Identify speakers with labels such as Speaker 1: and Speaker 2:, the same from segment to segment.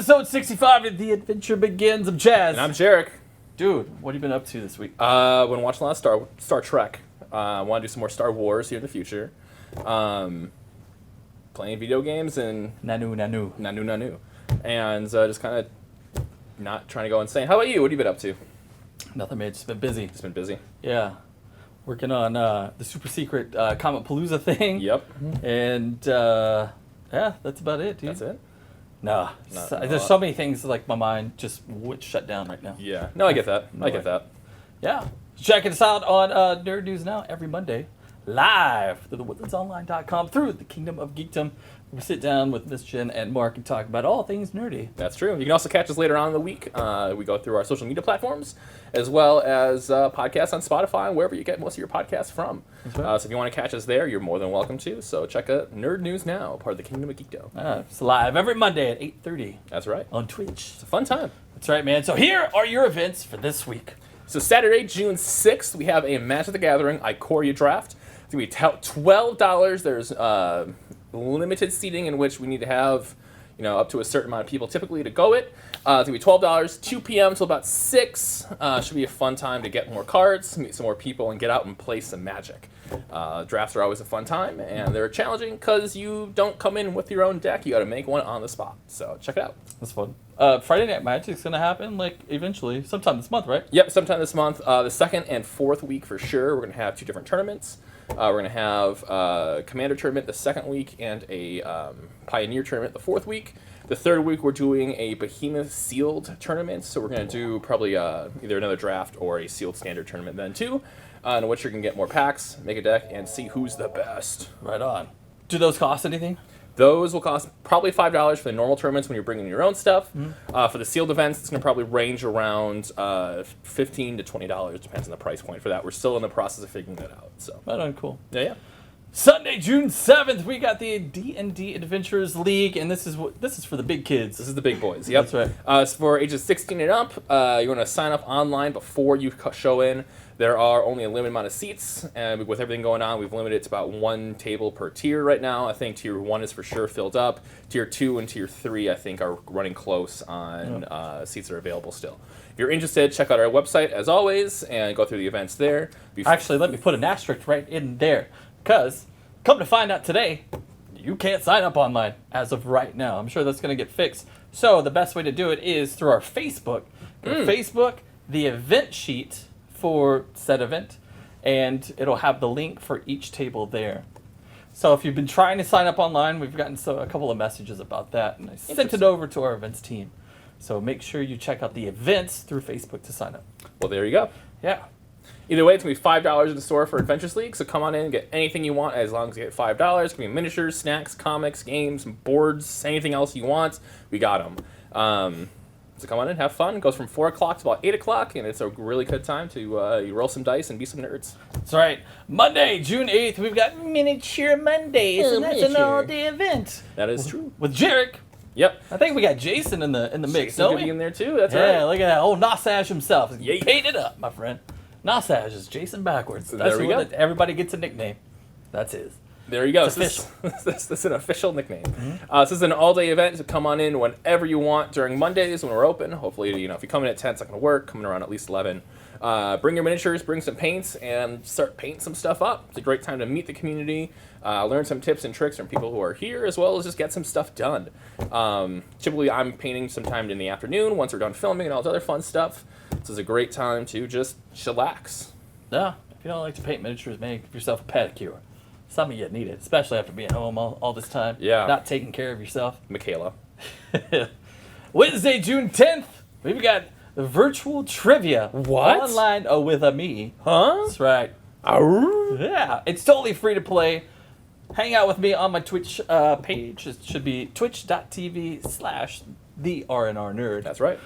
Speaker 1: episode 65 of The Adventure Begins. I'm Jazz.
Speaker 2: And I'm Jarek.
Speaker 1: Dude, what have you been up to this week?
Speaker 2: Been watching a lot of Star Trek. I want to do some more Star Wars here in the future. Playing video games and... Nanu. And just kind of not trying to go insane. How about you? What have you been up to?
Speaker 1: Nothing, man. Just been busy.
Speaker 2: Just been busy?
Speaker 1: Yeah. Working on the super secret Comic Palooza thing.
Speaker 2: Yep.
Speaker 1: And, yeah, that's about it, dude.
Speaker 2: That's it?
Speaker 1: Nah. There's so many things like my mind just would shut down right now.
Speaker 2: Yeah. No, I get that. I get that.
Speaker 1: Yeah. Check us out on Nerd News Now every Monday. Live through thewoodlandsonline.com through the Kingdom of Geekdom. We sit down with Miss Jen and Mark and talk about all things nerdy.
Speaker 2: That's true. You can also catch us later on in the week. We go through our social media platforms, as well as podcasts on Spotify and wherever you get most of your podcasts from. Right. So if you want to catch us there, you're more than welcome to. So check out Nerd News Now, part of the Kingdom of Geekdom.
Speaker 1: It's live every Monday at 8:30.
Speaker 2: That's right.
Speaker 1: On Twitch.
Speaker 2: It's a fun time.
Speaker 1: That's right, man. So here are your events for this week.
Speaker 2: So Saturday, June 6th, we have a Magic the Gathering Ikoria draft. It's going to be $12. There's limited seating in which we need to have, up to a certain amount of people typically to go it. It's going to be $12, 2 p.m. till about 6. Should be a fun time to get more cards, meet some more people, and get out and play some Magic. Drafts are always a fun time, and they're challenging because you don't come in with your own deck. You got to make one on the spot. So check it out.
Speaker 1: That's fun. Friday Night Magic's going to happen, eventually, sometime this month, right?
Speaker 2: Yep, sometime this month. The second and fourth week for sure. We're going to have 2 different tournaments. We're going to have a Commander tournament the second week and a Pioneer tournament the fourth week. The third week, we're doing a Behemoth Sealed tournament. So we're going to do probably either another draft or a Sealed Standard tournament then too, in which you can get more packs, make a deck, and see who's the best.
Speaker 1: Right on. Do those cost anything?
Speaker 2: Those will cost probably $5 for the normal tournaments when you're bringing your own stuff. For the sealed events, it's going to probably range around $15 to $20. Depends on the price point for that. We're still in the process of figuring that out. So.
Speaker 1: Right on, cool.
Speaker 2: Yeah.
Speaker 1: Sunday, June 7th, we got the D&D Adventurers League, and this is for the big kids.
Speaker 2: This is the big boys. Yep.
Speaker 1: That's right.
Speaker 2: It's for ages 16 and up. You want to sign up online before you show in. There are only a limited amount of seats, and with everything going on, we've limited it to about 1 table per tier right now. I think Tier 1 is for sure filled up. Tier 2 and Tier 3, I think, are running close on seats that are available still. If you're interested, check out our website, as always, and go through the events there.
Speaker 1: Actually, let me put an asterisk right in there, because come to find out today, you can't sign up online as of right now. I'm sure that's going to get fixed. So the best way to do it is through our Facebook. Facebook, the event sheet for said event, and it'll have the link for each table there. So if you've been trying to sign up online, we've gotten a couple of messages about that, and I sent it over to our events team. So make sure you check out the events through Facebook to sign up.
Speaker 2: Well, there you go.
Speaker 1: Yeah.
Speaker 2: Either way, it's going to be $5 in the store for Adventures League, so come on in and get anything you want as long as you get $5. It can be miniatures, snacks, comics, games, boards, anything else you want. We got them. So come on in, have fun. It goes from 4 o'clock to about 8 o'clock, and it's a really good time to you roll some dice and be some nerds.
Speaker 1: That's right. Monday, June 8th, we've got Miniature Mondays, and that's an all-day event.
Speaker 2: That is true.
Speaker 1: With Jarek.
Speaker 2: Yep.
Speaker 1: I think we got Jason in the mix,
Speaker 2: Jason
Speaker 1: don't
Speaker 2: could
Speaker 1: we?
Speaker 2: be in there too. That's right.
Speaker 1: Yeah, look at that. Old Nosage himself.
Speaker 2: Yeah.
Speaker 1: Paid it up, my friend. Nosage is Jason backwards.
Speaker 2: There we go.
Speaker 1: Everybody gets a nickname. That's his.
Speaker 2: There you go.
Speaker 1: It's official.
Speaker 2: This is an official nickname. This is an all-day event, so come on in whenever you want during Mondays when we're open. Hopefully, if you come in at 10, it's not going to work. Coming around at least 11. Bring your miniatures, bring some paints, and start painting some stuff up. It's a great time to meet the community, learn some tips and tricks from people who are here, as well as just get some stuff done. Typically, I'm painting sometime in the afternoon once we're done filming and all the other fun stuff. This is a great time to just chillax.
Speaker 1: Yeah, if you don't like to paint miniatures, make yourself a pedicure. Some of you need it, especially after being home all this time.
Speaker 2: Yeah.
Speaker 1: Not taking care of yourself.
Speaker 2: Michaela.
Speaker 1: Wednesday, June 10th, we've got the virtual trivia.
Speaker 2: What?
Speaker 1: Online with me.
Speaker 2: Huh?
Speaker 1: That's right.
Speaker 2: Arr?
Speaker 1: Yeah, it's totally free to play. Hang out with me on my Twitch page. It should be twitch.tv/TheRNRNerd.
Speaker 2: That's right.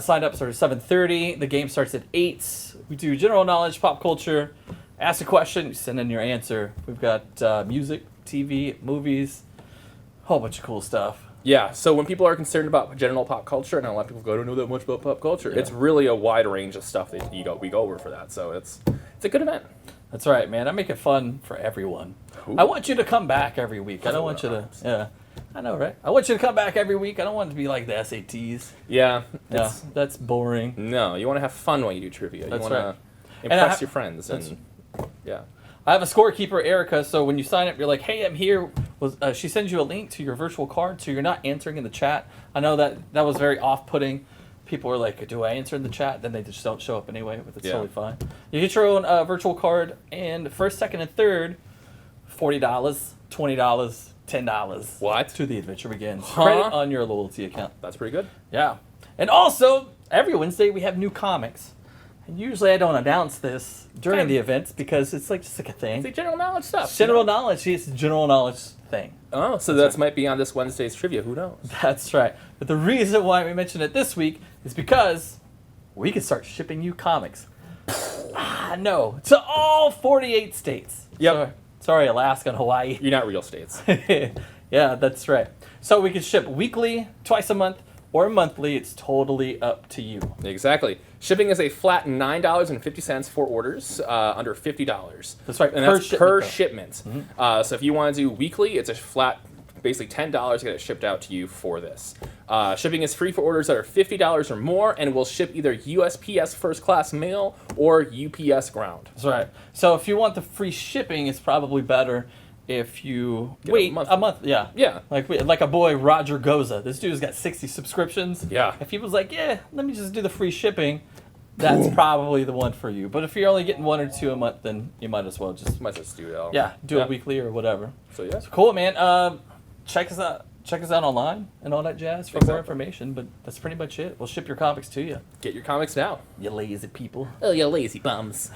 Speaker 1: Sign up starts at 7:30. The game starts at 8. We do general knowledge, pop culture. Ask a question, you send in your answer. We've got music, TV, movies, a whole bunch of cool stuff.
Speaker 2: Yeah, so when people are concerned about general pop culture, and a lot of people go, I don't know that much about pop culture, It's really a wide range of stuff that we go over for that. So it's a good event.
Speaker 1: That's right, man. I make it fun for everyone. Ooh. I want you to come back every week. I don't want you to, I know, right? I want you to come back every week. I don't want it to be like the SATs.
Speaker 2: Yeah.
Speaker 1: Yeah, that's boring.
Speaker 2: No, you want to have fun when you do trivia.
Speaker 1: That's
Speaker 2: you want
Speaker 1: right.
Speaker 2: to impress your friends. And yeah.
Speaker 1: I have a scorekeeper, Erica, so when you sign up, you're like, hey, I'm here. She sends you a link to your virtual card, so you're not answering in the chat. I know that was very off-putting. People are like, do I answer in the chat? Then they just don't show up anyway, but it's totally fine. You get your own virtual card, and first, second, and third, $40, $20, $10.
Speaker 2: What?
Speaker 1: To the adventure begins.
Speaker 2: Huh?
Speaker 1: Credit on your loyalty account.
Speaker 2: That's pretty good.
Speaker 1: Yeah. And also, every Wednesday, we have new comics. And usually I don't announce this during the events because it's just like a thing.
Speaker 2: It's like general knowledge stuff.
Speaker 1: General knowledge. It's a general knowledge thing.
Speaker 2: Oh, so that might be on this Wednesday's trivia. Who knows?
Speaker 1: That's right. But the reason why we mentioned it this week is because we can start shipping you comics. No. To all 48 states.
Speaker 2: Yep.
Speaker 1: Sorry, Alaska and Hawaii.
Speaker 2: You're not real states.
Speaker 1: Yeah, that's right. So we can ship weekly, twice a month, or monthly. It's totally up to you.
Speaker 2: Exactly. Shipping is a flat $9.50 for orders under $50.
Speaker 1: That's right.
Speaker 2: And that's per shipment. So if you want to do weekly, it's a flat, basically $10 to get it shipped out to you for this. Shipping is free for orders that are $50 or more, and will ship either USPS first class mail or UPS ground.
Speaker 1: That's right. So if you want the free shipping, it's probably better if you wait a month. Yeah.
Speaker 2: Yeah.
Speaker 1: Like a boy, Roger Goza. This dude's got 60 subscriptions.
Speaker 2: Yeah.
Speaker 1: If he was like, yeah, let me just do the free shipping, that's probably the one for you. But if you're only getting one or two a month, then you might as well just
Speaker 2: do it all.
Speaker 1: Yeah, do it weekly or whatever.
Speaker 2: So yeah.
Speaker 1: So cool, man. Check us out. Check us out online and all that jazz for more information. But that's pretty much it. We'll ship your comics to you.
Speaker 2: Get your comics now.
Speaker 1: You lazy people.
Speaker 2: Oh, you lazy bums.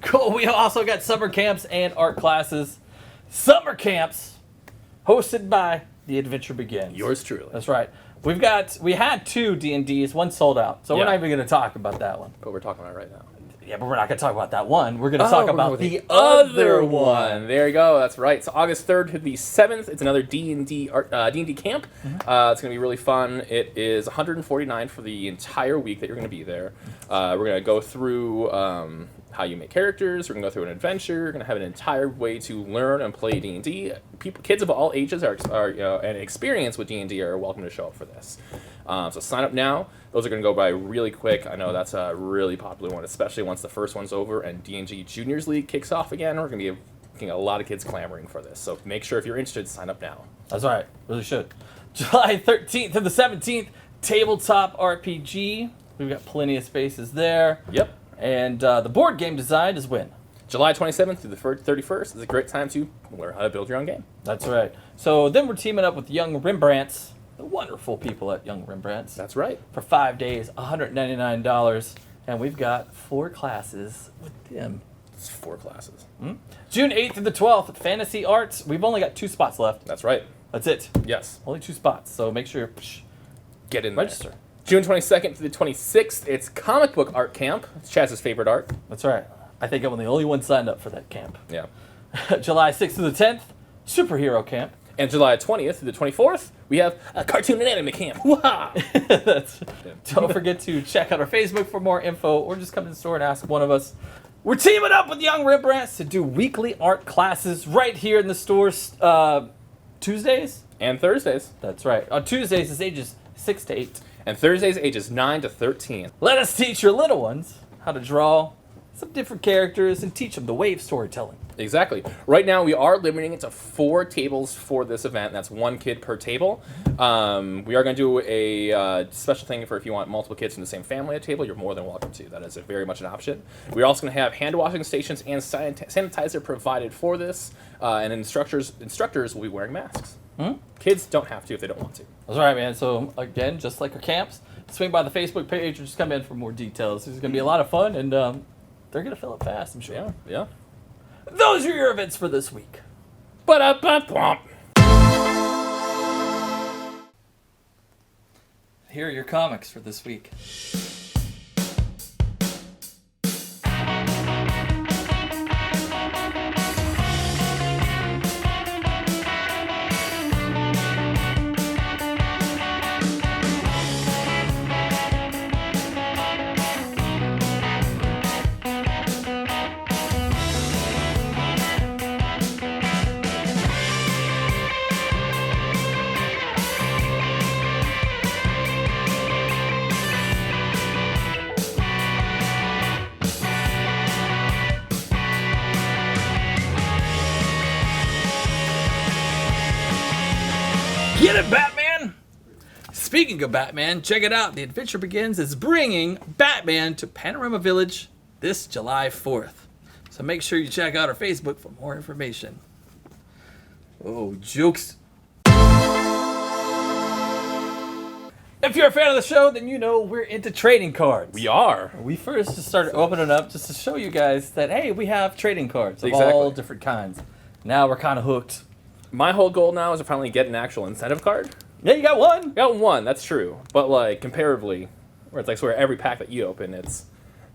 Speaker 1: Cool. We also got summer camps and art classes. Summer camps hosted by The Adventure Begins.
Speaker 2: Yours truly.
Speaker 1: That's right. We had two D&Ds, one sold out. So we're not even going to talk about that one.
Speaker 2: But we're talking about it right now.
Speaker 1: Yeah, but we're not going to talk about that one. We're going to talk about the
Speaker 2: other one. There you go. That's right. So August 3rd to the 7th, it's another D&D camp. It's going to be really fun. It is $149 for the entire week that you're going to be there. We're going to go through how you make characters. We're going to go through an adventure. We're going to have an entire way to learn and play D&D. Kids of all ages and experience with D&D are welcome to show up for this. So sign up now. Those are going to go by really quick. I know that's a really popular one, especially once the first one's over and D&D Juniors League kicks off again. We're going to be getting a lot of kids clamoring for this. So make sure if you're interested, sign up now.
Speaker 1: That's right. Really should. July 13th to the 17th, Tabletop RPG. We've got plenty of spaces there.
Speaker 2: Yep.
Speaker 1: And the board game design is when?
Speaker 2: July 27th through the 31st is a great time to learn how to build your own game.
Speaker 1: That's right. So then we're teaming up with Young Rembrandts, the wonderful people at Young Rembrandts.
Speaker 2: That's right.
Speaker 1: For 5 days, $199. And we've got 4 classes with them.
Speaker 2: It's 4 classes.
Speaker 1: June 8th to the 12th, Fantasy Arts. We've only got 2 spots left.
Speaker 2: That's right.
Speaker 1: That's it.
Speaker 2: Yes.
Speaker 1: Only 2 spots. So make sure
Speaker 2: get in
Speaker 1: register.
Speaker 2: There. June 22nd to the 26th, it's Comic Book Art Camp. It's Chaz's favorite art.
Speaker 1: That's right. I think I'm the only one signed up for that camp.
Speaker 2: Yeah.
Speaker 1: July 6th to the 10th, Superhero Camp.
Speaker 2: And July 20th to the 24th, we have a Cartoon and Anime Camp.
Speaker 1: Don't forget to check out our Facebook for more info, or just come to the store and ask one of us. We're teaming up with Young Rembrandts to do weekly art classes right here in the stores Tuesdays?
Speaker 2: And Thursdays.
Speaker 1: That's right. On Tuesdays, it's ages 6 to 8.
Speaker 2: And Thursdays, ages 9 to 13.
Speaker 1: Let us teach your little ones how to draw some different characters and teach them the way of storytelling.
Speaker 2: Exactly. Right now, we are limiting it to 4 tables for this event. That's 1 kid per table. We are going to do a special thing for if you want multiple kids from the same family at a table. You're more than welcome to. That is very much an option. We're also going to have hand washing stations and sanitizer provided for this. And instructors will be wearing masks. Kids don't have to if they don't want to.
Speaker 1: That's right, man. So, again, just like our camps, swing by the Facebook page or just come in for more details. It's going to be a lot of fun, and they're going to fill it fast, I'm sure.
Speaker 2: Yeah.
Speaker 1: Those are your events for this week.
Speaker 2: Ba-da-ba-bump.
Speaker 1: Here are your comics for this week. Get it, Batman! Speaking of Batman, check it out. The Adventure Begins is bringing Batman to Panorama Village this July 4th. So make sure you check out our Facebook for more information. Oh, jokes. If you're a fan of the show, then you know we're into trading cards.
Speaker 2: We are.
Speaker 1: We first just started opening up just to show you guys that, hey, we have trading cards of
Speaker 2: Exactly.
Speaker 1: all different kinds. Now we're kind of hooked.
Speaker 2: My whole goal now is to finally get an actual incentive card.
Speaker 1: Yeah, you got one.
Speaker 2: Got one, that's true. But like comparatively, where it's like sort of every pack that you open, it's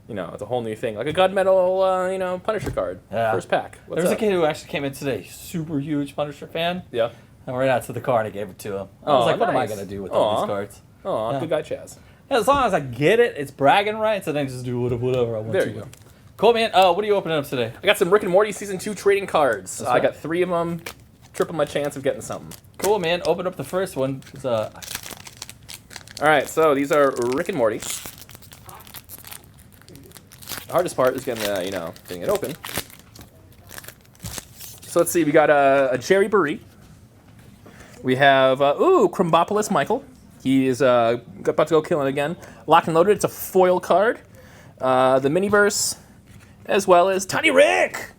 Speaker 2: it's a whole new thing. Like a Gunmetal, Punisher card.
Speaker 1: Yeah.
Speaker 2: First pack.
Speaker 1: There was a kid who actually came in today, super huge Punisher fan.
Speaker 2: Yeah.
Speaker 1: And right out to the card, I gave it to him. I was like, what am I
Speaker 2: nice.
Speaker 1: going to do with all these cards?
Speaker 2: Oh,
Speaker 1: Yeah.
Speaker 2: good guy, Chaz.
Speaker 1: Yeah, as long as I get it, it's bragging rights, and then just do whatever I want
Speaker 2: There
Speaker 1: to.
Speaker 2: you go.
Speaker 1: Cool, man. What are you opening up today?
Speaker 2: I got some Rick and Morty Season 2 trading cards.
Speaker 1: That's
Speaker 2: I
Speaker 1: right.
Speaker 2: got 3 of them. Triple my chance of getting something.
Speaker 1: Cool, man. Open up the first one.
Speaker 2: All right, so these are Rick and Morty. The hardest part is getting it open. So let's see. We got a Jerry Burry. We have Crumbopolis Michael. He is about to go killing again. Lock and Loaded. It's a foil card. The Miniverse, as well as Tiny Rick.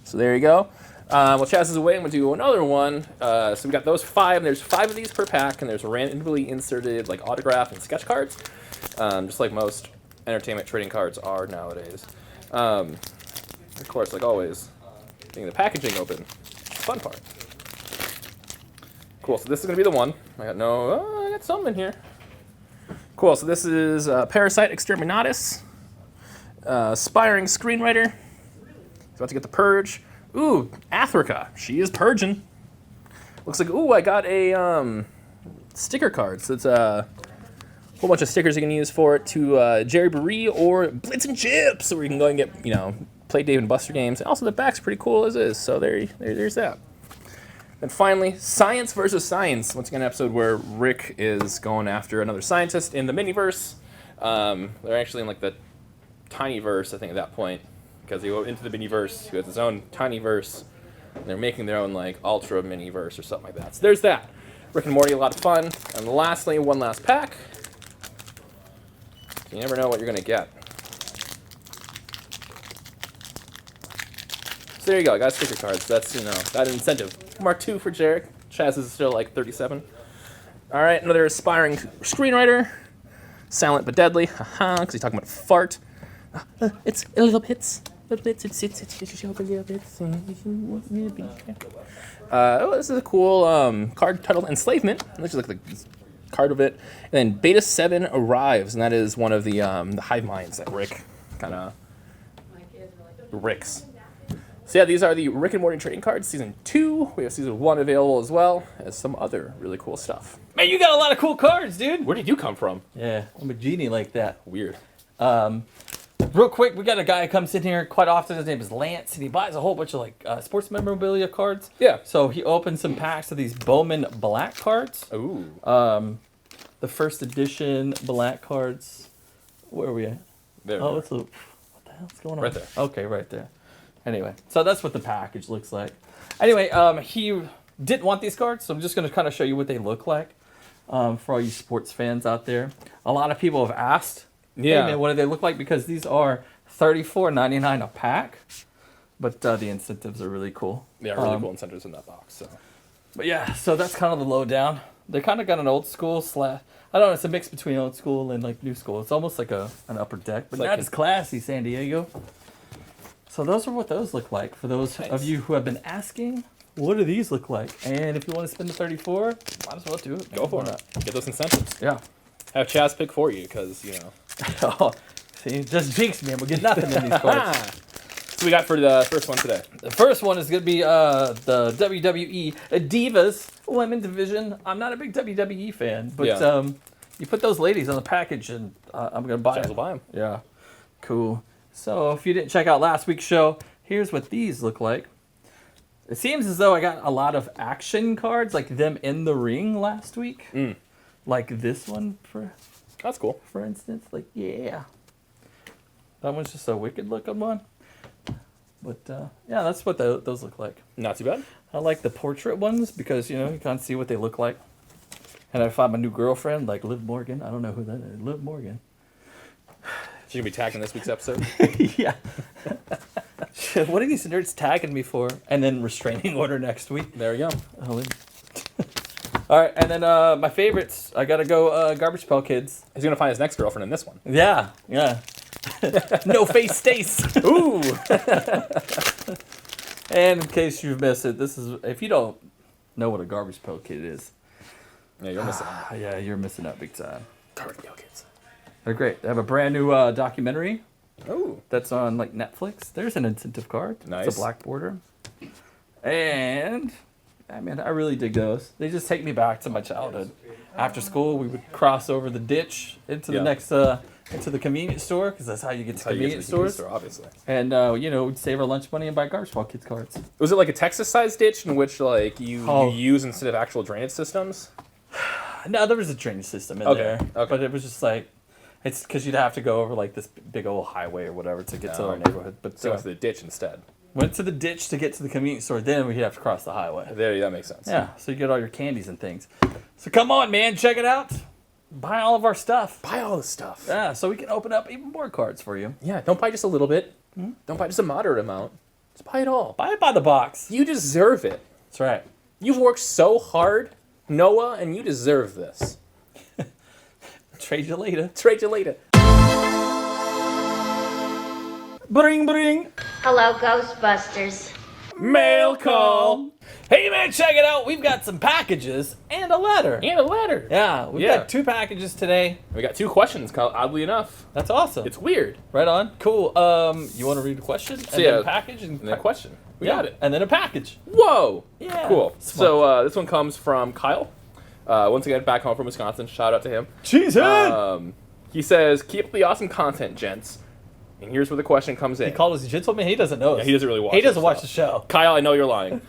Speaker 2: So there you go. While Chaz is away, I'm going to do another one. So we got those 5, and there's 5 of these per pack, and there's randomly inserted like autograph and sketch cards, just like most entertainment trading cards are nowadays. Of course, like always, getting the packaging open, the fun part. Cool, so this is going to be the one. I got some in here. Cool, so this is Parasite Exterminatus, aspiring screenwriter. He's about to get the Purge. Ooh, Africa. She is purging. Looks like, I got a sticker card. So it's a whole bunch of stickers you can use for it to Jerry Burry or Blitz and Chips, so where you can go and get, play Dave and Buster games. And also the back's pretty cool as is, so there's that. And finally, Science versus Science. Once again, an episode where Rick is going after another scientist in the Miniverse. They're actually in like the Tinyverse, I think, at that point. Because they go into the Miniverse, who has its own Tinyverse, and they're making their own like Ultra Miniverse or something like that. So there's that. Rick and Morty, a lot of fun. And lastly, one last pack. You never know what you're gonna get. So there you go, I got sticker cards. That's that incentive. Mark 2 for Jarek. Chaz is still like 37. All right, another aspiring screenwriter. Silent but deadly. Haha, because he's talking about fart. It's a little bits. This is a cool card titled Enslavement. It looks like the card of it. And then Beta 7 arrives, and that is one of the hive minds that Rick kind of ricks. So yeah, these are the Rick and Morty trading cards, Season 2. We have Season 1 available as well as some other really cool stuff.
Speaker 1: Man, you got a lot of cool cards, dude.
Speaker 2: Where did you come from?
Speaker 1: Yeah, I'm a genie like that.
Speaker 2: Weird.
Speaker 1: Real quick, we got a guy who comes in here quite often. His name is Lance, and he buys a whole bunch of like sports memorabilia cards.
Speaker 2: Yeah.
Speaker 1: So he opened some packs of these Bowman Black cards.
Speaker 2: Ooh.
Speaker 1: The first edition Black cards. Where are we at?
Speaker 2: There.
Speaker 1: Oh, what the hell's going on?
Speaker 2: Right there.
Speaker 1: Okay, right there. Anyway, so that's what the package looks like. Anyway, he didn't want these cards, so I'm just going to kind of show you what they look like for all you sports fans out there. A lot of people have asked.
Speaker 2: Yeah.
Speaker 1: Hey man, what do they look like? Because these are $34.99 a pack, but the incentives are really cool.
Speaker 2: Yeah, really cool incentives in that box. So.
Speaker 1: But yeah, so that's kind of the lowdown. They kind of got an old school I don't know, it's a mix between old school and like new school. It's almost like an upper deck, but
Speaker 2: It's like
Speaker 1: not as classy, San Diego. So those are what those look like for those of you who have been asking. What do these look like? And if you want to spend the 34, might as well do it.
Speaker 2: Go for it. Get those incentives.
Speaker 1: Yeah.
Speaker 2: Have Chaz pick for you, because,
Speaker 1: Oh, see, just jinx me. We'll get nothing in these cards.
Speaker 2: So we got for the first one today.
Speaker 1: The first one is going to be the WWE Divas Women's Division. I'm not a big WWE fan, but you put those ladies on the package, and I'm going to buy
Speaker 2: Chaz
Speaker 1: them.
Speaker 2: will buy them.
Speaker 1: Yeah, cool. So if you didn't check out last week's show, here's what these look like. It seems as though I got a lot of action cards, like them in the ring last week. Like this one,
Speaker 2: That's cool.
Speaker 1: for instance. Like, yeah. That one's just a wicked looking one. But, yeah, that's what those look like.
Speaker 2: Not too bad.
Speaker 1: I like the portrait ones because, you know, you can't see what they look like. and I find my new girlfriend, like Liv Morgan. I don't know who that is. Liv Morgan.
Speaker 2: She's going to be tagging this week's episode.
Speaker 1: Yeah. What are these nerds tagging me for? And then restraining order next week.
Speaker 2: There we go.
Speaker 1: Oh, all right, and then my favorites. I gotta go. Garbage Pail Kids.
Speaker 2: He's going to find his next girlfriend in this one.
Speaker 1: Yeah. No face Stace.
Speaker 2: Ooh.
Speaker 1: And in case you've missed it, this is if you don't know what a Garbage Pail Kid is.
Speaker 2: Yeah, you're missing out.
Speaker 1: Yeah, you're missing out big time.
Speaker 2: Garbage Pail Kids.
Speaker 1: They're great. They have a brand new documentary.
Speaker 2: Ooh.
Speaker 1: That's on like Netflix. There's an incentive card.
Speaker 2: Nice.
Speaker 1: It's a black border. And I mean, I really dig those. They just take me back to my childhood. After school, we would cross over the ditch into the next into the convenience store because that's how you get to convenience stores.
Speaker 2: Obviously.
Speaker 1: And we'd save our lunch money and buy Garbage Pail Kids cards.
Speaker 2: Was it like a Texas-sized ditch in which like you use instead of actual drainage systems?
Speaker 1: No, there was a drainage system in there.
Speaker 2: Okay.
Speaker 1: But it was just like, it's because you'd have to go over like this big old highway or whatever to get to our neighborhood. But
Speaker 2: So it's the ditch instead.
Speaker 1: went to the ditch to get to the convenience store. Then we'd have to cross the highway.
Speaker 2: There, that makes sense.
Speaker 1: Yeah, so you get all your candies and things. So come on, man, check it out. Buy all of our stuff.
Speaker 2: Buy all the stuff.
Speaker 1: Yeah, so we can open up even more cards for you.
Speaker 2: Yeah, don't buy just a little bit. Don't buy just a moderate amount. Just buy it all.
Speaker 1: Buy it by the box.
Speaker 2: You deserve it.
Speaker 1: That's right.
Speaker 2: You've worked so hard, Noah, and you deserve this.
Speaker 1: Trade you later.
Speaker 2: Trade you later.
Speaker 1: Bring, bring.
Speaker 3: Hello, Ghostbusters.
Speaker 2: Mail call.
Speaker 1: Hey, man, check it out. We've got some packages and a letter.
Speaker 2: And a letter.
Speaker 1: Yeah, we've got 2 packages today.
Speaker 2: We got 2 questions, oddly enough.
Speaker 1: That's awesome.
Speaker 2: It's weird.
Speaker 1: Right on. Cool. You want to read the question? And then a package? And
Speaker 2: then a question. We got it.
Speaker 1: And then a package.
Speaker 2: Whoa.
Speaker 1: Yeah.
Speaker 2: Cool.
Speaker 1: Smart.
Speaker 2: So this one comes from Kyle. Once again, back home from Wisconsin. Shout out to him.
Speaker 1: Cheesehead!
Speaker 2: He says, keep up the awesome content, gents. And here's where the question comes in.
Speaker 1: He called us a gentleman. He doesn't know us.
Speaker 2: Yeah, he doesn't really watch
Speaker 1: He doesn't
Speaker 2: it,
Speaker 1: watch
Speaker 2: so.
Speaker 1: the show.
Speaker 2: Kyle, I know you're lying.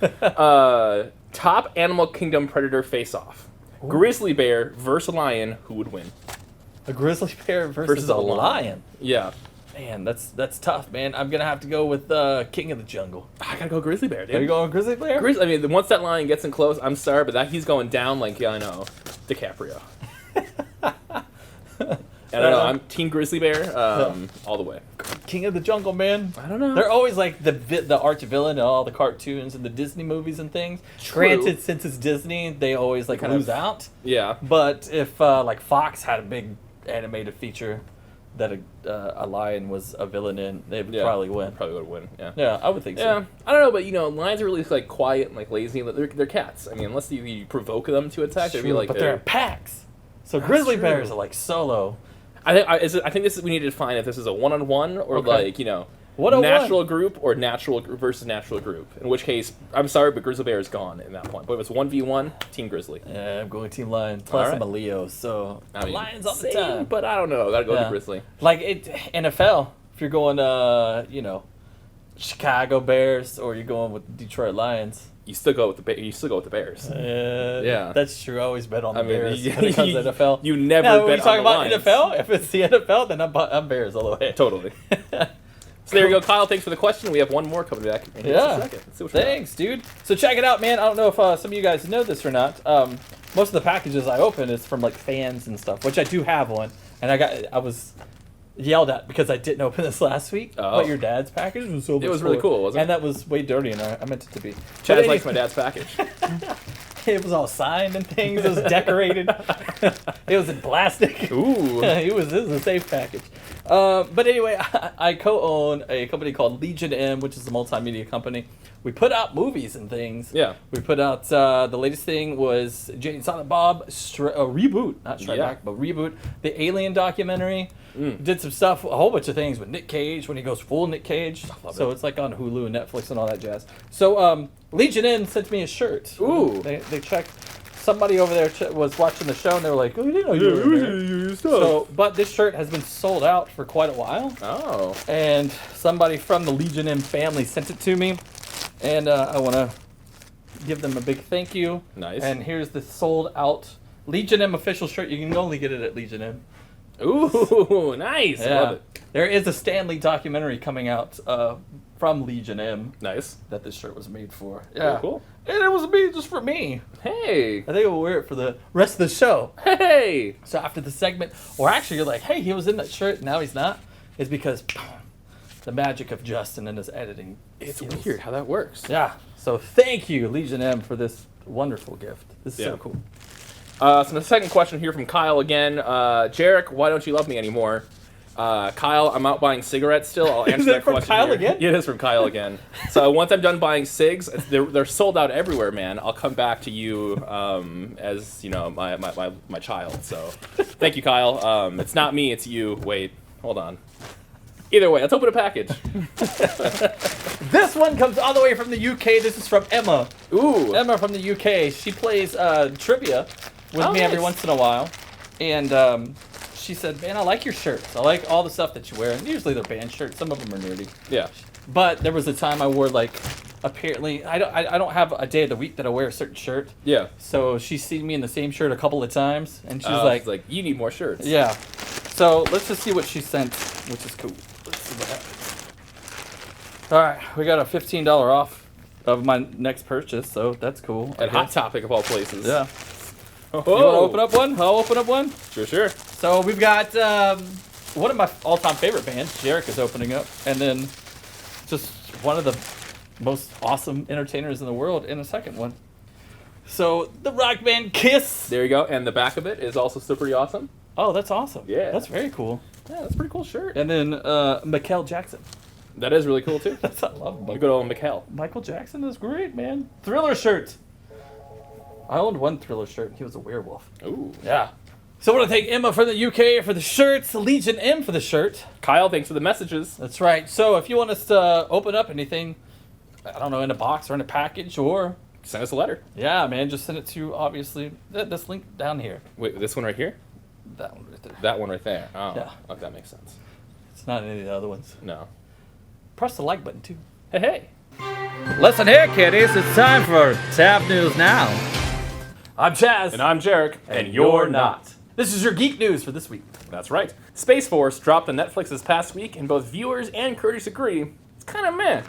Speaker 2: Top Animal Kingdom Predator face-off. Grizzly bear versus lion. Who would win?
Speaker 1: A grizzly bear versus a lion.
Speaker 2: Yeah.
Speaker 1: Man, that's tough, man. I'm gonna have to go with King of the Jungle.
Speaker 2: I gotta go grizzly bear, dude.
Speaker 1: Are you going grizzly bear?
Speaker 2: I mean, once that lion gets in close, I'm sorry, but he's going down like, I know, DiCaprio. I don't know. I'm Team Grizzly Bear, all the way.
Speaker 1: King of the Jungle, man.
Speaker 2: I don't know.
Speaker 1: They're always like the arch villain in all the cartoons and the Disney movies and things.
Speaker 2: True.
Speaker 1: Granted, since it's Disney, they always like
Speaker 2: Kind
Speaker 1: lose
Speaker 2: of-
Speaker 1: out.
Speaker 2: Yeah.
Speaker 1: But if like Fox had a big animated feature that a lion was a villain in, they would probably win.
Speaker 2: Probably would win. Yeah.
Speaker 1: Yeah, I would think so.
Speaker 2: Yeah. I don't know, but lions are really like quiet and like lazy. They're cats. I mean, unless you provoke them to attack, they'd be like.
Speaker 1: But they're in packs. So grizzly bears are like solo.
Speaker 2: I think we need to define if this is a one-on-one or like
Speaker 1: One-on-one.
Speaker 2: natural group or natural versus natural group. In which case, I'm sorry, but grizzly bear is gone at that point. But if it's 1v1, Team Grizzly.
Speaker 1: Yeah, I'm going Team Lion. Plus,
Speaker 2: Alright.
Speaker 1: I'm a Leo, so
Speaker 2: I mean,
Speaker 1: lions all the
Speaker 2: same,
Speaker 1: time.
Speaker 2: but I don't know. Gotta go to Grizzly.
Speaker 1: Like NFL, if you're going, Chicago Bears or you're going with Detroit Lions.
Speaker 2: You still go with the Bears.
Speaker 1: Yeah, that's true. I always bet on the Bears
Speaker 2: you-
Speaker 1: when it comes to NFL.
Speaker 2: You never
Speaker 1: Now, when
Speaker 2: bet
Speaker 1: we talk
Speaker 2: on the
Speaker 1: about
Speaker 2: Lions.
Speaker 1: NFL, if it's the NFL, then I'm Bears all the way.
Speaker 2: Totally. So there you go, Kyle. Thanks for the question. We have one more coming back in just a second. Let's see what we got.
Speaker 1: Thanks, dude. So check it out, man. I don't know if some of you guys know this or not. Most of the packages I open is from like fans and stuff, which I do have one, and I was yelled at because I didn't open this last week.
Speaker 2: Oh.
Speaker 1: But your dad's package was so much
Speaker 2: It was really
Speaker 1: cooler.
Speaker 2: cool, wasn't it?
Speaker 1: And that was way dirtier than I meant it to be.
Speaker 2: Chaz
Speaker 1: But
Speaker 2: likes my dad's package.
Speaker 1: It was all signed and things. It was decorated. It was in plastic.
Speaker 2: Ooh.
Speaker 1: It was a safe package. But anyway, I co-own a company called Legion M, which is a multimedia company. We put out movies and things.
Speaker 2: Yeah.
Speaker 1: We put out, the latest thing was Jay and Silent Bob, reboot, not Strike Back, but reboot, the Alien documentary. Did some stuff, a whole bunch of things with Nick Cage when he goes full Nick Cage. So it's like on Hulu and Netflix and all that jazz. So Legion M sent me a shirt.
Speaker 2: Ooh.
Speaker 1: They checked. Somebody over there was watching the show and they were like, "Oh, we didn't know you were in there." So, but this shirt has been sold out for quite a while.
Speaker 2: Oh.
Speaker 1: And somebody from the Legion M family sent it to me, and I want to give them a big thank you.
Speaker 2: Nice.
Speaker 1: And here's the sold out Legion M official shirt. You can only get it at Legion M.
Speaker 2: Ooh, nice.
Speaker 1: Yeah.
Speaker 2: Love it.
Speaker 1: There is a Stanley documentary coming out from Legion M
Speaker 2: Nice.
Speaker 1: that this shirt was made for.
Speaker 2: Yeah. Cool.
Speaker 1: And it was made just for me.
Speaker 2: Hey.
Speaker 1: I think we'll wear it for the rest of the show.
Speaker 2: Hey.
Speaker 1: So after the segment, or actually you're like, hey, he was in that shirt, now he's not, is because the magic of Justin and his editing.
Speaker 2: It's
Speaker 1: skills.
Speaker 2: weird how that works.
Speaker 1: Yeah. So thank you, Legion M, for this wonderful gift. This is so cool.
Speaker 2: So the second question here from Kyle again. Jarek, why don't you love me anymore? Kyle, I'm out buying cigarettes still. I'll answer that
Speaker 1: from
Speaker 2: question.
Speaker 1: Kyle
Speaker 2: here.
Speaker 1: again?
Speaker 2: Yeah, it is from Kyle again. So once I'm done buying cigs, they're sold out everywhere, man. I'll come back to you as my child. So thank you, Kyle. It's not me, it's you. Wait, hold on. Either way, let's open a package.
Speaker 1: This one comes all the way from the UK. This is from Emma.
Speaker 2: Ooh.
Speaker 1: Emma from the UK. She plays trivia with me every
Speaker 2: nice.
Speaker 1: once in a while. And she said, man, I like your shirts. I like all the stuff that you wear. And usually they're band shirts. Some of them are nerdy.
Speaker 2: Yeah.
Speaker 1: But there was a time I wore, like, apparently, I don't have a day of the week that I wear a certain shirt.
Speaker 2: Yeah.
Speaker 1: So she's seen me in the same shirt a couple of times. And she's like,
Speaker 2: you need more shirts.
Speaker 1: yeah. So let's just see what she sent, which is cool. Let's see what happens. All right, we got a $15 off of my next purchase, so that's cool.
Speaker 2: At Hot Topic of all places.
Speaker 1: Yeah.
Speaker 2: Oh.
Speaker 1: You want to open up one? I'll open up one.
Speaker 2: Sure.
Speaker 1: So we've got one of my all-time favorite bands, Jarek, is opening up, and then just one of the most awesome entertainers in the world in a second one. So the rock band Kiss.
Speaker 2: There you go. And the back of it is also still pretty awesome.
Speaker 1: Oh, that's awesome.
Speaker 2: Yeah.
Speaker 1: That's very cool.
Speaker 2: Yeah, that's a pretty cool shirt.
Speaker 1: And then Michael Jackson.
Speaker 2: That is really cool, too.
Speaker 1: That's I love
Speaker 2: Good old Mikhail.
Speaker 1: Michael Jackson is great, man. Thriller shirt. I owned one Thriller shirt. He was a werewolf.
Speaker 2: Ooh.
Speaker 1: Yeah. So I want to thank Emma for the UK for the shirts, Legion M for the shirt.
Speaker 2: Kyle, thanks for the messages.
Speaker 1: That's right. So if you want us to open up anything, I don't know, in a box or in a package, or
Speaker 2: Send us a letter.
Speaker 1: yeah, man, just send it to obviously this link down here.
Speaker 2: Wait, this one right here?
Speaker 1: That one right there.
Speaker 2: That one right there. Oh,
Speaker 1: Yeah.
Speaker 2: Okay, that makes sense.
Speaker 1: It's not any of the other ones.
Speaker 2: No.
Speaker 1: Press the like button too.
Speaker 2: Hey.
Speaker 1: Listen here, kiddies. It's time for Tab News Now. I'm Chaz.
Speaker 2: And I'm Jarek.
Speaker 1: And you're not. This is your geek news for this week.
Speaker 2: That's right. Space Force dropped on Netflix this past week, and both viewers and critics agree it's kind of meh.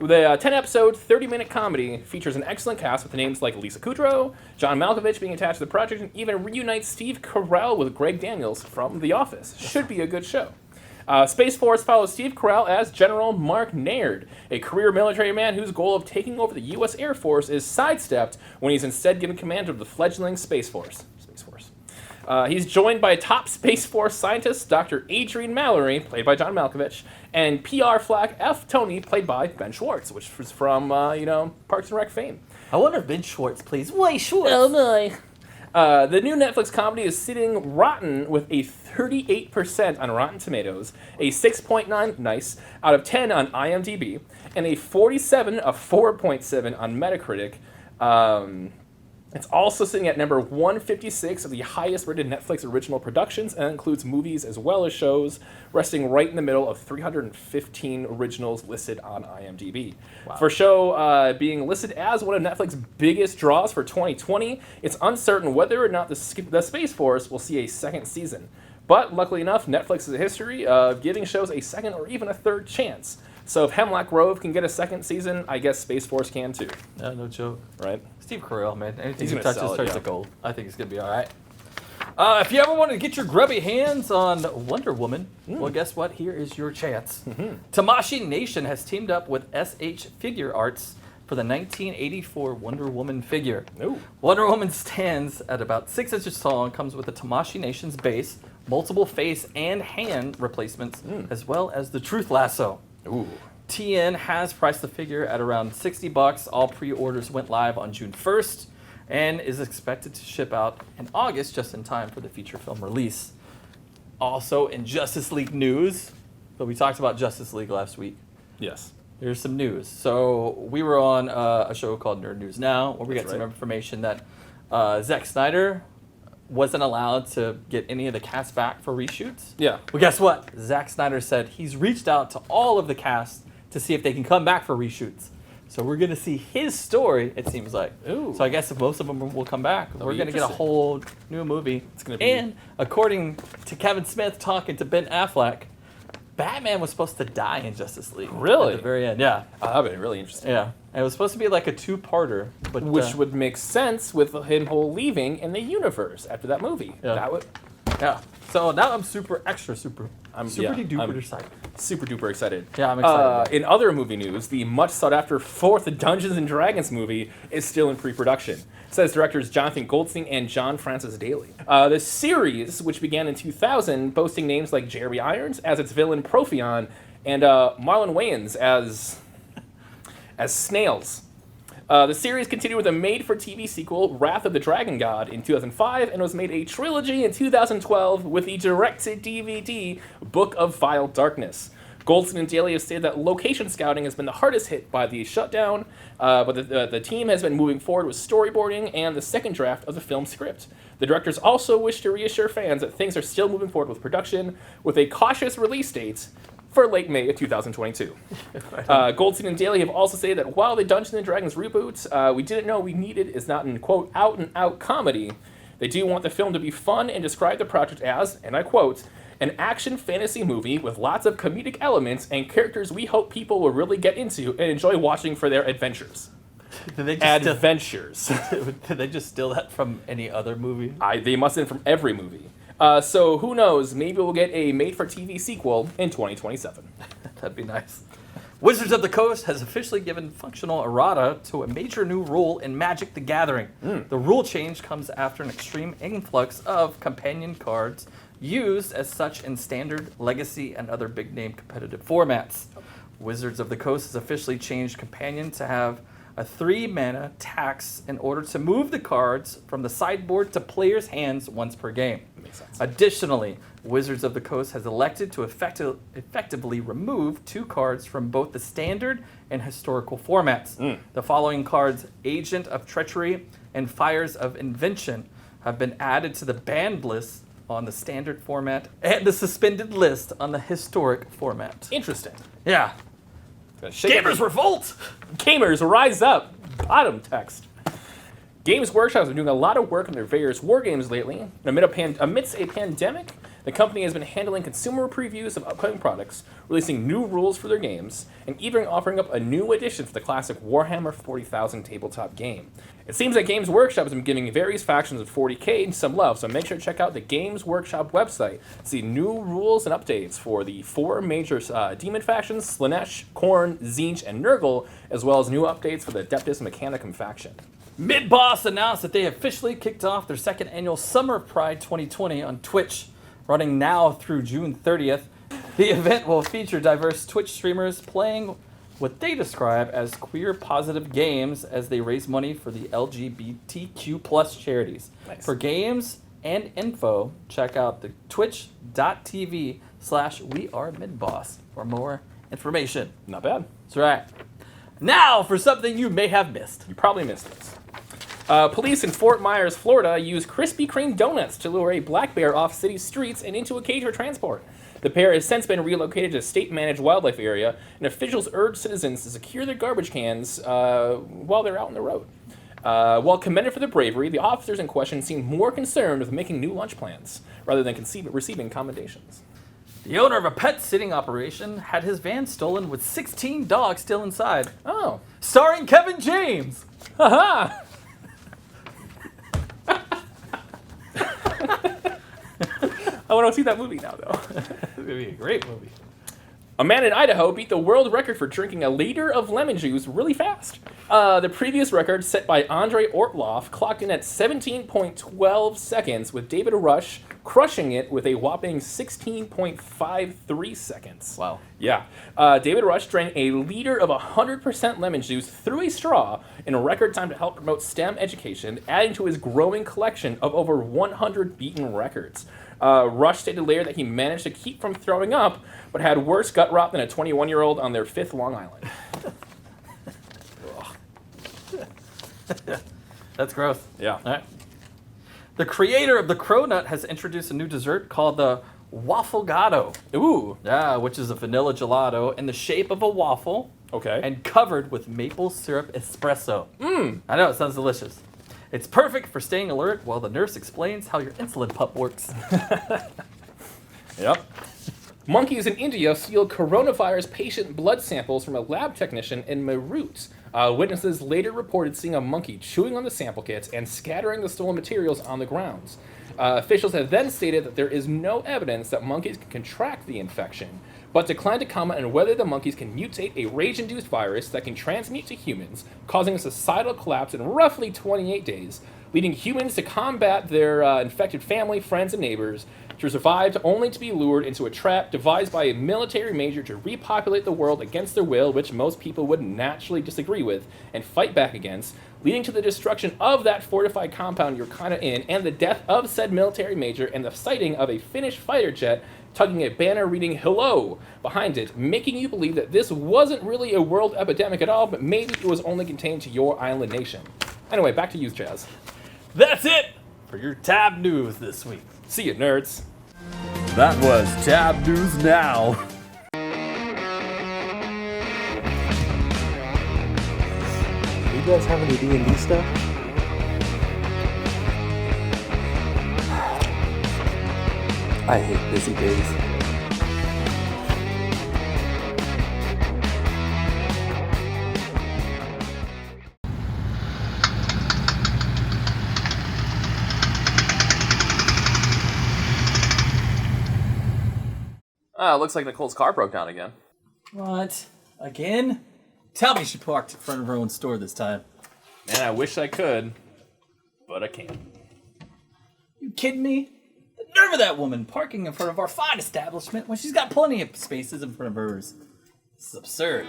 Speaker 2: The 10-episode, 30-minute comedy features an excellent cast with names like Lisa Kudrow, John Malkovich being attached to the project, and even reunites Steve Carell with Greg Daniels from The Office. Should be a good show. Space Force follows Steve Carell as General Mark Naird, a career military man whose goal of taking over the U.S. Air Force is sidestepped when he's instead given command of the fledgling Space Force. He's joined by top Space Force scientist Dr. Adrian Mallory, played by John Malkovich, and PR flag F. Tony, played by Ben Schwartz, which was from, Parks and Rec fame.
Speaker 1: I wonder if Ben Schwartz plays Way Schwartz.
Speaker 2: Oh, my. The new Netflix comedy is sitting rotten with a 38% on Rotten Tomatoes, a 6.9 nice out of 10 on IMDb, and a 4.7 on Metacritic. It's also sitting at number 156 of the highest rated Netflix original productions, and includes movies as well as shows, resting right in the middle of 315 originals listed on IMDb.
Speaker 1: Wow.
Speaker 2: For a show being listed as one of Netflix's biggest draws for 2020, it's uncertain whether or not the Space Force will see a second season. But luckily enough, Netflix has a history of giving shows a second or even a third chance. So if Hemlock Grove can get a second season, I guess Space Force can too.
Speaker 1: Yeah, no joke.
Speaker 2: Right?
Speaker 1: Steve Carell, man. Anything
Speaker 2: He's
Speaker 1: he
Speaker 2: gonna
Speaker 1: touches
Speaker 2: sell it,
Speaker 1: turns
Speaker 2: yeah.
Speaker 1: to gold. I think he's going to be all right. If you ever want to get your grubby hands on Wonder Woman, well, guess what? Here is your chance. Tamashii Nation has teamed up with SH Figure Arts for the 1984 Wonder Woman figure.
Speaker 2: Ooh.
Speaker 1: Wonder Woman stands at about 6 inches tall and comes with the Tamashii Nation's base, multiple face and hand replacements, as well as the Truth Lasso.
Speaker 2: Ooh.
Speaker 1: TN has priced the figure at around $60. All pre-orders went live on June 1st and is expected to ship out in August, just in time for the feature film release. Also in Justice League news, but we talked about Justice League last week.
Speaker 2: Yes.
Speaker 1: Here's some news. So we were on a show called Nerd News Now, where we got
Speaker 2: That's
Speaker 1: some
Speaker 2: right.
Speaker 1: information that Zack Snyder wasn't allowed to get any of the cast back for reshoots.
Speaker 2: Yeah.
Speaker 1: Well, guess what? Zack Snyder said he's reached out to all of the cast to see if they can come back for reshoots. So we're going to see his story, it seems like.
Speaker 2: Ooh.
Speaker 1: So I guess if most of them will come back, we're
Speaker 2: be
Speaker 1: going to get a
Speaker 2: interesting.
Speaker 1: whole new movie.
Speaker 2: It's gonna be-
Speaker 1: And according to Kevin Smith talking to Ben Affleck, Batman was supposed to die in Justice League.
Speaker 2: Really?
Speaker 1: At the very end, yeah.
Speaker 2: That would have been really interesting.
Speaker 1: Yeah. And it was supposed to be like a two-parter. But,
Speaker 2: Which would make sense with him whole leaving in the universe after that movie.
Speaker 1: Yeah.
Speaker 2: That would...
Speaker 1: Yeah. So now I'm super
Speaker 2: yeah,
Speaker 1: duper excited.
Speaker 2: Super duper excited.
Speaker 1: Yeah, I'm excited.
Speaker 2: In other movie news, the much sought after fourth Dungeons and Dragons movie is still in pre-production, says directors Jonathan Goldstein and John Francis Daly. The series, which began in 2000, boasting names like Jeremy Irons as its villain Profion and Marlon Wayans as Snails. The series continued with a made-for-TV sequel, Wrath of the Dragon God, in 2005, and was made a trilogy in 2012 with the direct-to-DVD Book of Vile Darkness. Goldstein and Daly have stated that location scouting has been the hardest hit by the shutdown, but the team has been moving forward with storyboarding and the second draft of the film script. The directors also wish to reassure fans that things are still moving forward with production, with a cautious release date for late May of 2022. Goldstein and Daly have also stated that while the Dungeons & Dragons reboot we didn't know we needed is not an, quote, out-and-out comedy, they do want the film to be fun and describe the project as, and I quote, an action fantasy movie with lots of comedic elements and characters we hope people will really get into and enjoy watching for their adventures.
Speaker 1: Did they just
Speaker 2: Adventures.
Speaker 1: Did they just steal that from any other movie?
Speaker 2: They must have been from every movie. So who knows, maybe we'll get a made-for-TV sequel in 2027.
Speaker 1: That'd be nice. Wizards of the Coast has officially given functional errata to a major new rule in Magic the Gathering. The rule change comes after an extreme influx of companion cards used as such in Standard, Legacy, and other big-name competitive formats. Wizards of the Coast has officially changed Companion to have a 3-mana tax in order to move the cards from the sideboard to players' hands once per game.
Speaker 2: Makes sense.
Speaker 1: Additionally, Wizards of the Coast has elected to effectively remove 2 cards from both the Standard and Historical formats. The following cards, Agent of Treachery and Fires of Invention, have been added to the banned list on the Standard format and the suspended list on the Historic format.
Speaker 2: Interesting.
Speaker 1: Yeah. Gamers revolt!
Speaker 2: Gamers rise up! Bottom text. Games Workshop has been doing a lot of work on their various war games lately. Amidst a pandemic, the company has been handling consumer previews of upcoming products, releasing new rules for their games, and even offering up a new edition for the classic Warhammer 40,000 tabletop game. It seems that Games Workshop has been giving various factions of 40k some love, so make sure to check out the Games Workshop website to see new rules and updates for the 4 major demon factions, Slaanesh, Khorne, Tzeentch, and Nurgle, as well as new updates for the Adeptus Mechanicum faction.
Speaker 1: Midboss announced that they officially kicked off their second annual Summer of Pride 2020 on Twitch, running now through June 30th. The event will feature diverse Twitch streamers playing what they describe as queer-positive games as they raise money for the LGBTQ+ charities.
Speaker 2: Nice.
Speaker 1: For games and info, check out the twitch.tv/wearemidboss for more information.
Speaker 2: Not bad.
Speaker 1: That's right. Now for something you may have missed.
Speaker 2: You probably missed this. Police in Fort Myers, Florida, used Krispy Kreme donuts to lure a black bear off city streets and into a cage for transport. The bear has since been relocated to a state-managed wildlife area, and officials urged citizens to secure their garbage cans while they're out on the road. While commended for their bravery, the officers in question seemed more concerned with making new lunch plans rather than receiving commendations.
Speaker 1: The owner of a pet sitting operation had his van stolen with 16 dogs still inside.
Speaker 2: Oh.
Speaker 1: Starring Kevin James.
Speaker 2: Haha! I want to see that movie now, though.
Speaker 1: It's going to be a great movie.
Speaker 2: A man in Idaho beat the world record for drinking a liter of lemon juice really fast. The previous record, set by Andrei Ortlov, clocked in at 17.12 seconds, with David Rush crushing it with a whopping 16.53 seconds.
Speaker 1: Wow.
Speaker 2: Yeah. David Rush drank a liter of 100% lemon juice through a straw in a record time to help promote STEM education, adding to his growing collection of over 100 beaten records. Rush stated later that he managed to keep from throwing up, but had worse gut rot than a 21-year-old on their 5th Long Island.
Speaker 1: That's gross.
Speaker 2: Yeah.
Speaker 1: All right. The creator of the Cronut has introduced a new dessert called the Wafflegado.
Speaker 2: Ooh.
Speaker 1: Yeah, which is a vanilla gelato in the shape of a waffle.
Speaker 2: Okay.
Speaker 1: And covered with maple syrup espresso. I know, it sounds delicious. It's perfect for staying alert while the nurse explains how your insulin pump works.
Speaker 2: Yep. Monkeys in India steal coronavirus patient blood samples from a lab technician in Meerut. Witnesses later reported seeing a monkey chewing on the sample kits and scattering the stolen materials on the grounds. Officials have then stated that there is no evidence that monkeys can contract the infection, but declined to comment on whether the monkeys can mutate a rage-induced virus that can transmute to humans, causing a societal collapse in roughly 28 days, leading humans to combat their infected family, friends, and neighbors, to survive only to be lured into a trap devised by a military major to repopulate the world against their will, which most people would naturally disagree with and fight back against, leading to the destruction of that fortified compound you're kind of in, and the death of said military major, and the sighting of a Finnish fighter jet tugging a banner reading "Hello" behind it, making you believe that this wasn't really a world epidemic at all, but maybe it was only contained to your island nation. Anyway, back to you, Chaz.
Speaker 1: That's it for your Tab News this week.
Speaker 2: See you, nerds.
Speaker 1: That was Tab News Now.
Speaker 4: You guys have any D&D stuff? I hate busy days.
Speaker 2: Looks like Nicole's car broke down again.
Speaker 1: What? Again? Tell me she parked in front of her own store this time.
Speaker 2: Man, I wish I could, but I can't.
Speaker 1: You kidding me? The nerve of that woman parking in front of our fine establishment when she's got plenty of spaces in front of hers. This is absurd.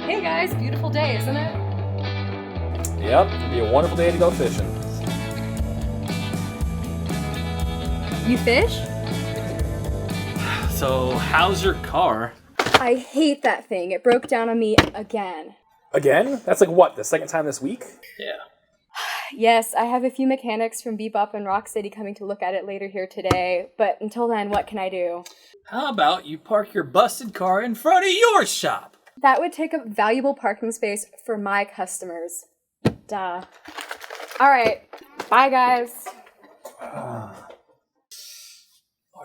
Speaker 5: Hey guys, beautiful day, isn't it?
Speaker 2: Yep, it'd be a wonderful day to go fishing.
Speaker 5: You fish?
Speaker 1: So, how's your car?
Speaker 5: I hate that thing. It broke down on me again.
Speaker 2: Again? That's like what, the second time this week?
Speaker 1: Yeah.
Speaker 5: Yes, I have a few mechanics from Bebop and Rocksteady coming to look at it later here today, but until then, what can I do?
Speaker 1: How about you park your busted car in front of your shop?
Speaker 5: That would take up valuable parking space for my customers. Duh. Alright, bye guys.
Speaker 1: Are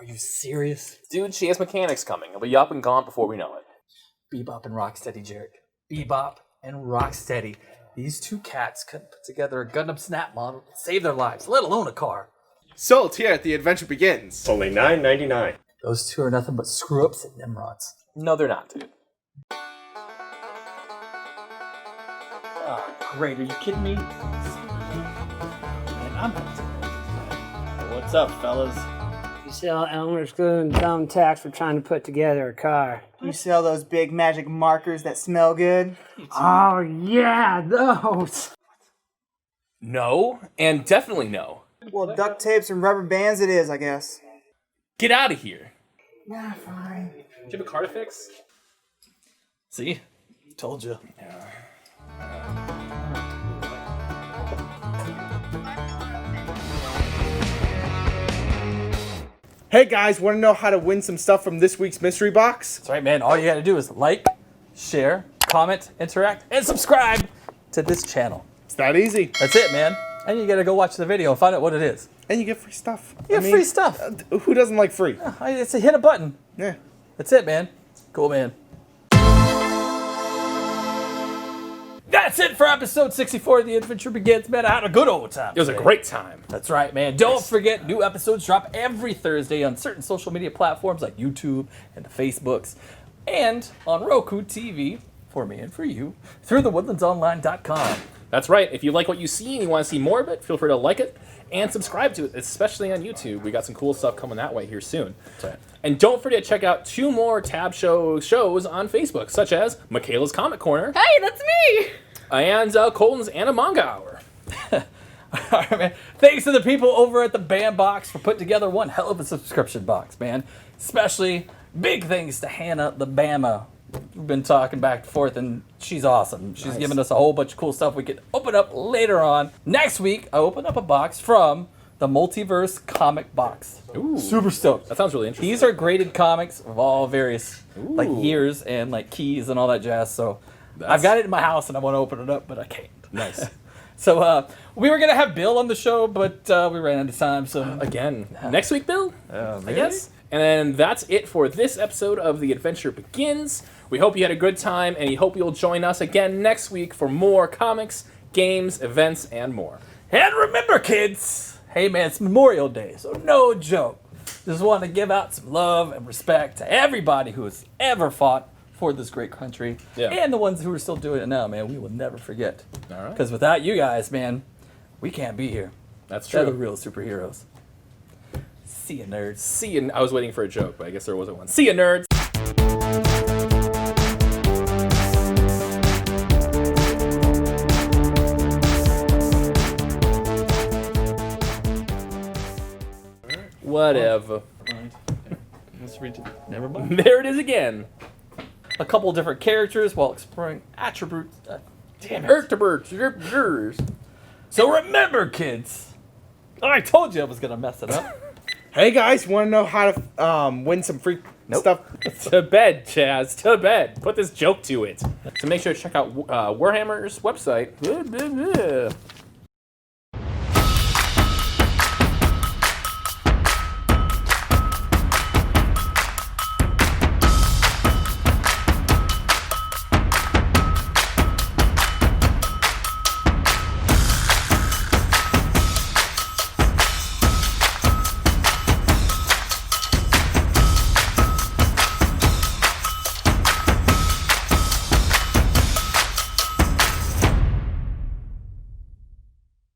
Speaker 1: you serious?
Speaker 2: Dude, she has mechanics coming. It'll be up and gone before we know it.
Speaker 1: Bebop and Rocksteady, Jarek. Bebop and Rocksteady. These two cats couldn't put together a Gundam Snap model to save their lives, let alone a car.
Speaker 6: Sold here at The Adventure Begins.
Speaker 7: Only $9.99.
Speaker 1: Those two are nothing but screw-ups and Nimrods.
Speaker 2: No, they're not, dude.
Speaker 1: Oh, great. Are you kidding me? Man, I'm not. What's up, fellas?
Speaker 8: You sell Elmer's glue and thumbtacks for trying to put together a car.
Speaker 9: You sell those big magic markers that smell good?
Speaker 8: Oh, yeah, those.
Speaker 2: No, and definitely no.
Speaker 9: Well, duct tapes and rubber bands it is, I guess.
Speaker 2: Get out of here.
Speaker 9: Nah, fine.
Speaker 2: Do you have a car to fix?
Speaker 1: See? Told you.
Speaker 6: Hey guys, want to know how to win some stuff from this week's mystery box?
Speaker 1: That's right, man. All you gotta do is like, share, comment, interact, and subscribe to this channel.
Speaker 6: It's that easy.
Speaker 1: That's it, man. And you gotta go watch the video and find out what it is.
Speaker 6: And you get free stuff.
Speaker 1: You get free stuff.
Speaker 6: Who doesn't like free?
Speaker 1: It's a hit a button.
Speaker 6: Yeah.
Speaker 1: That's it, man. Cool, man. That's it for episode 64 of The Adventure Begins, man. I had a good old time.
Speaker 2: It was a great time.
Speaker 1: That's right, man. Don't forget, new episodes drop every Thursday on certain social media platforms like YouTube and the Facebooks, and on Roku TV, for me and for you, through thewoodlandsonline.com.
Speaker 2: That's right. If you like what you see and you want to see more of it, feel free to like it and subscribe to it, especially on YouTube. We got some cool stuff coming that way here soon.
Speaker 1: That's right.
Speaker 2: And don't forget to check out 2 more Tab shows on Facebook, such as Michaela's Comic Corner.
Speaker 5: Hey, that's me!
Speaker 2: And Colton's Animanga Hour.
Speaker 1: All right, man. Thanks to the people over at the Bam Box for putting together one hell of a subscription box, man. Especially big thanks to Hannah the Bama. We've been talking back and forth, and she's awesome. She's given us a whole bunch of cool stuff we could open up later on. Next week, I open up a box from the Multiverse Comic Box.
Speaker 2: Ooh.
Speaker 1: Super stoked.
Speaker 2: That sounds really interesting.
Speaker 1: These are graded comics of all various like years and like keys and all that jazz. So I've got it in my house and I want to open it up, but I can't.
Speaker 2: Nice.
Speaker 1: So we were gonna have Bill on the show, but we ran out of time. So
Speaker 2: Again, next week, Bill? I
Speaker 1: maybe?
Speaker 2: guess. And then that's it for this episode of The Adventure Begins. We hope you had a good time, and we hope you'll join us again next week for more comics, games, events, and more.
Speaker 1: And remember, kids, hey man, it's Memorial Day, so no joke. Just want to give out some love and respect to everybody who has ever fought for this great country, and the ones who are still doing it now, man. We will never forget.
Speaker 2: All right.
Speaker 1: Because without you guys, man, we can't be here.
Speaker 2: That's true.
Speaker 1: They're the real superheroes. See ya, nerds.
Speaker 2: See you. I was waiting for a joke, but I guess there wasn't one. See you, nerds. Whatever.
Speaker 1: Let's read it. Never mind.
Speaker 2: There it is again.
Speaker 1: A couple different characters while exploring attributes. Damn it.
Speaker 2: Ertebert.
Speaker 1: So remember, kids. I told you I was gonna mess it up.
Speaker 6: Hey guys, want to know how to win some free stuff?
Speaker 2: To bed, Chaz. To bed. Put this joke to it. So make sure to check out Warhammer's website.